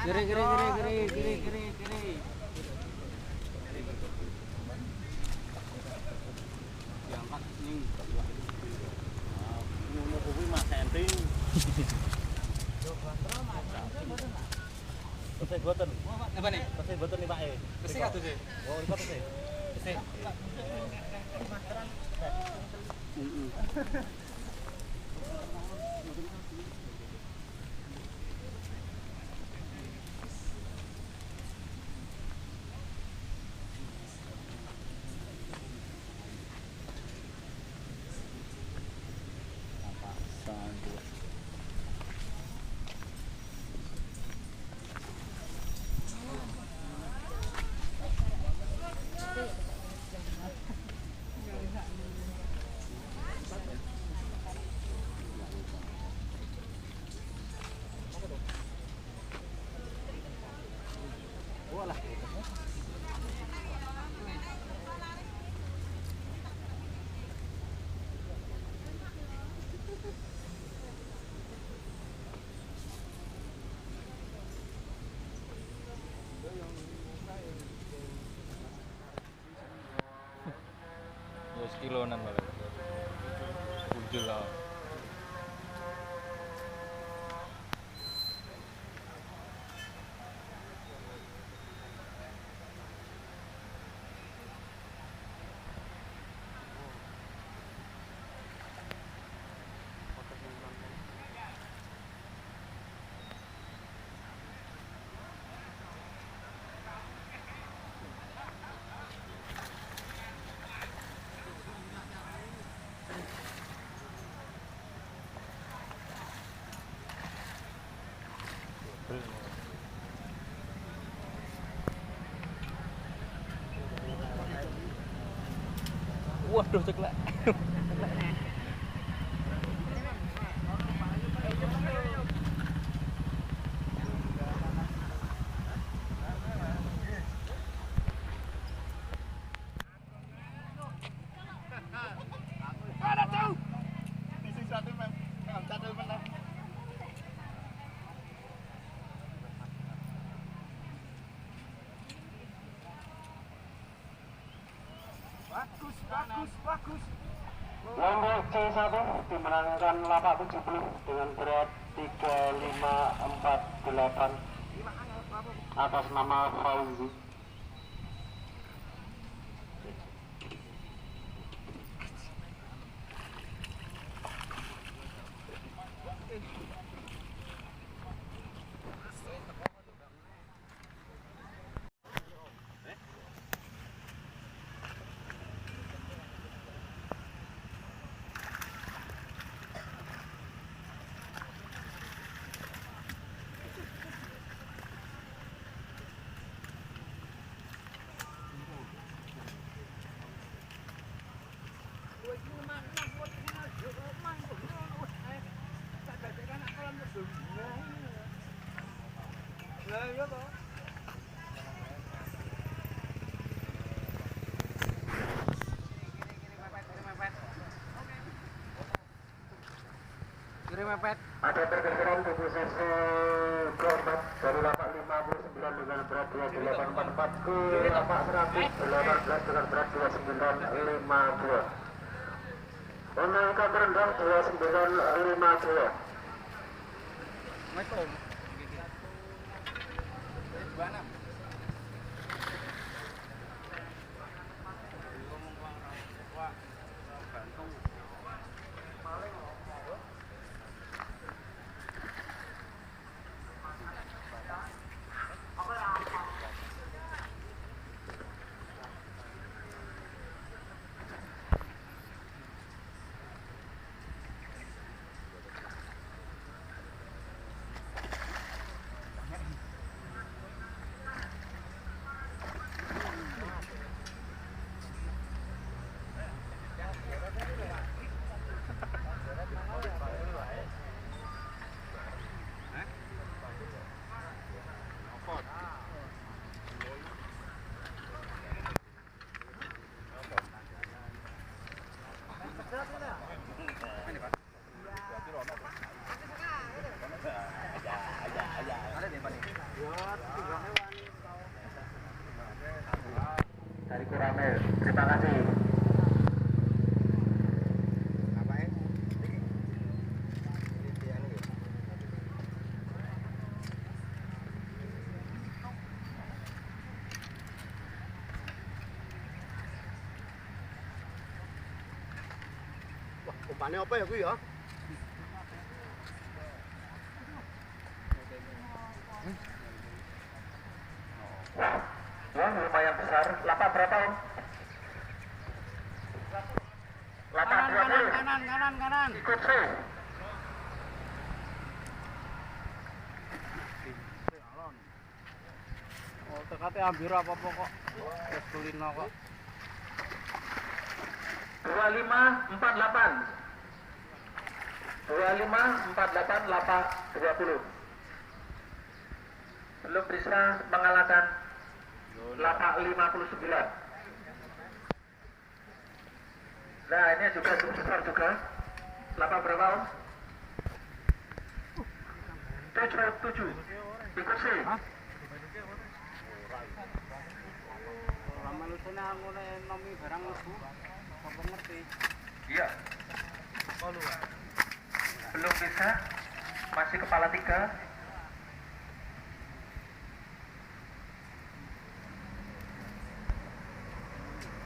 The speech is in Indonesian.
Kiri kiri kiri kiri kiri kiri kiri. Diangkat ning. Ngono kuwi Mas Senting. Pesih boten. Apa nih? Pesih boten nih Pak e. Pesih atuh sih. Oh, iki pesih. Pesih. Heeh. Ya sekilonan malah. Bujul lah. Waduh ceklek. Bagus. Nomor C1 dimenangkan lapak 70 dengan berat 3548 atas nama Fauzi. Mepet. Ada pergerakan di posisi keempat dari lapak 59 dengan berat 2844 ke lapak 118 dengan berat 2952. Angka terendah 2952. Umpane apa ya kuwi ya? Ya, lumayan besar. Lapak berapa, Om? Lapak 20. Kanan. Ikut C. Oh, tekate ambil apa-apa kok. Wis kulino kok. 2548. 2548 lapak 20. Belum bisa mengalahkan lapak 59. Nah, ini juga cukup besar juga. Lapak berapa, Om? 7. Ikut sih. Ora manusane ngene nomi barang lebu. Apa ngerti? Iya. Belum bisa. Masih kepala 3.